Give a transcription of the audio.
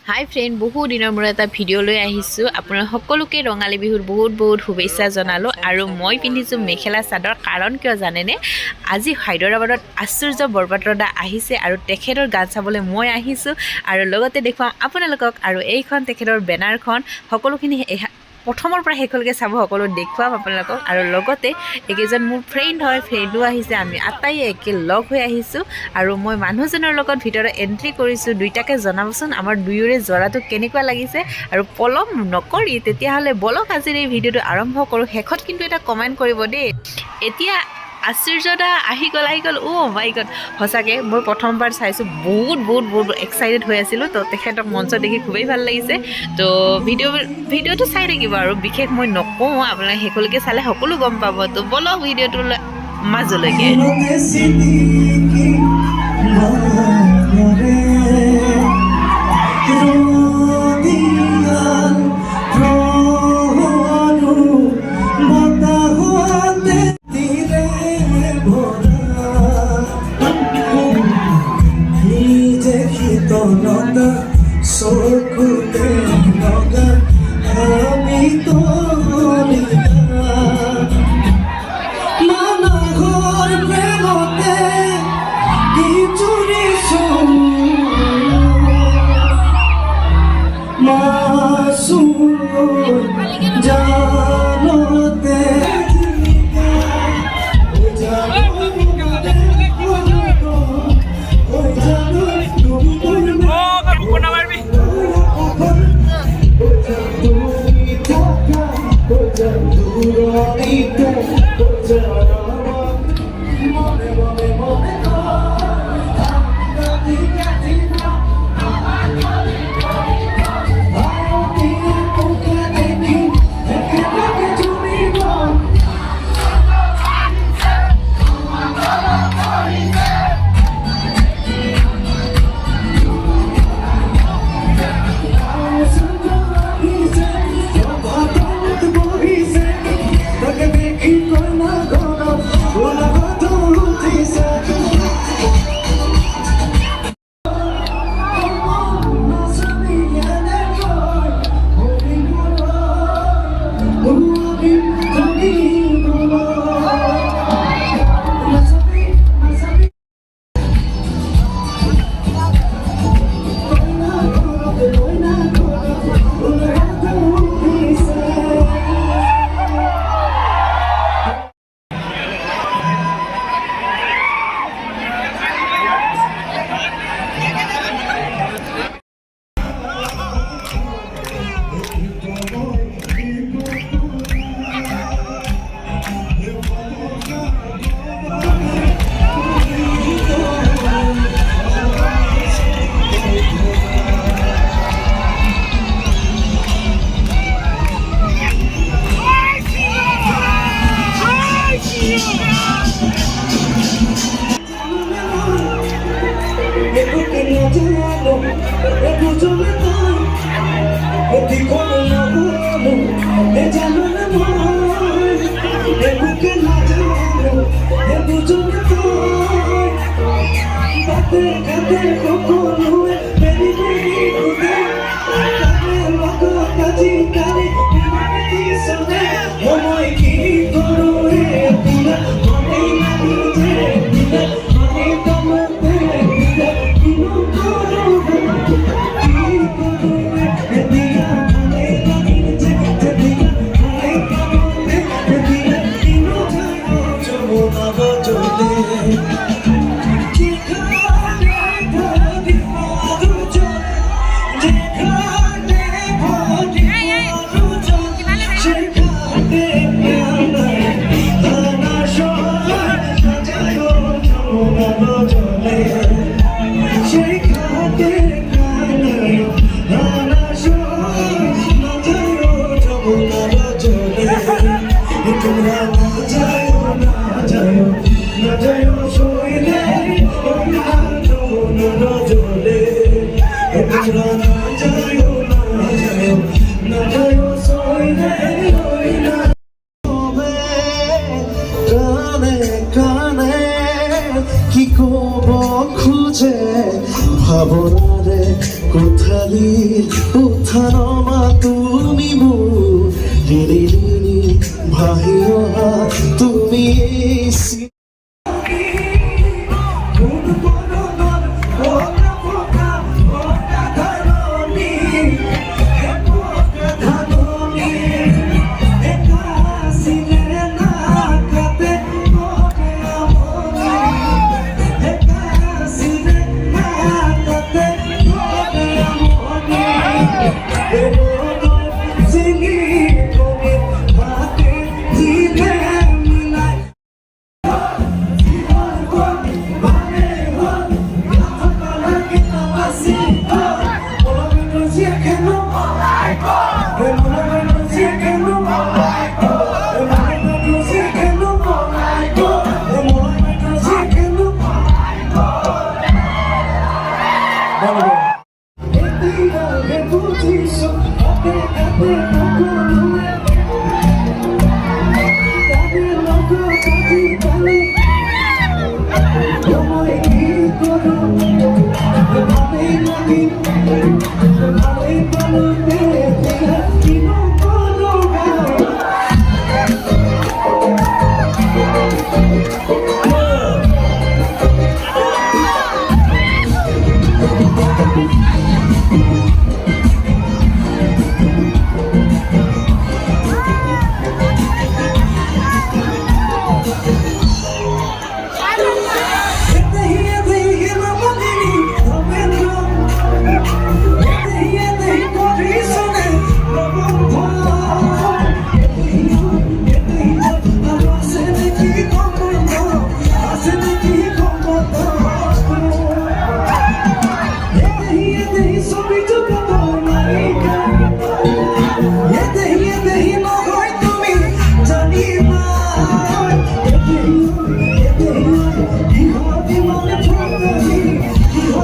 High friend, বহু দিনৰ মূৰত এটা ভিডিঅ' লৈ আহিছোঁ। আপোনালোক সকলোকে ৰঙালী বিহুৰ বহুত বহুত শুভেচ্ছা জনালোঁ। আৰু মই পিন্ধিছোঁ মেখেলা চাদৰ। কাৰণ কিয় জানেনে, আজি হায়দৰাবাদত আশ্চৰ্য বৰপাত্ৰদা আহিছে আৰু তেখেতৰ গান চাবলৈ মই আহিছোঁ। আৰু লগতে দেখুৱাম আপোনালোকক। আৰু এইখন তেখেতৰ বেনাৰখন সকলোখিনি প্ৰথমৰ পৰা শেষলৈকে চাব, সকলো দেখুৱাম আপোনালোকক। আৰু লগতে এইকেইজন মোৰ ফ্ৰেণ্ড হয়, ফ্ৰেণ্ডো আহিছে, আমি আটাই একেলগ হৈ আহিছোঁ। আৰু মই মানুহজনৰ লগত ভিতৰত এণ্ট্ৰি কৰিছোঁ। দুইটাকে জনাবচোন আমাৰ দুয়োৰে জৰাটো কেনেকুৱা লাগিছে। আৰু পলম নকৰি তেতিয়াহ'লে বলক আজিৰ এই ভিডিঅ'টো আৰম্ভ কৰোঁ। শেষত কিন্তু এটা কমেণ্ট কৰিব দেই। এতিয়া আশ্চৰ্যদা আহি গ'ল। মাই গড, সঁচাকৈ মই প্ৰথমবাৰ চাইছোঁ, বহুত এক্সাইটেড হৈ আছিলোঁ। তো তেখেতক মঞ্চত দেখি খুবেই ভাল লাগিছে। তো ভিডিঅ'টো চাই থাকিব। আৰু বিশেষ মই নকওঁ, আপোনালোকে শেষলৈকে চালে সকলো গম পাব। তো বলক ভিডিঅ'টোলৈ মাজলৈকে। কি কব খুঁজে ভাবনারে কোথালি কথাरमा তুমি মোৰ হেৰিলিনি ভাহি অহা তুমি Yeah.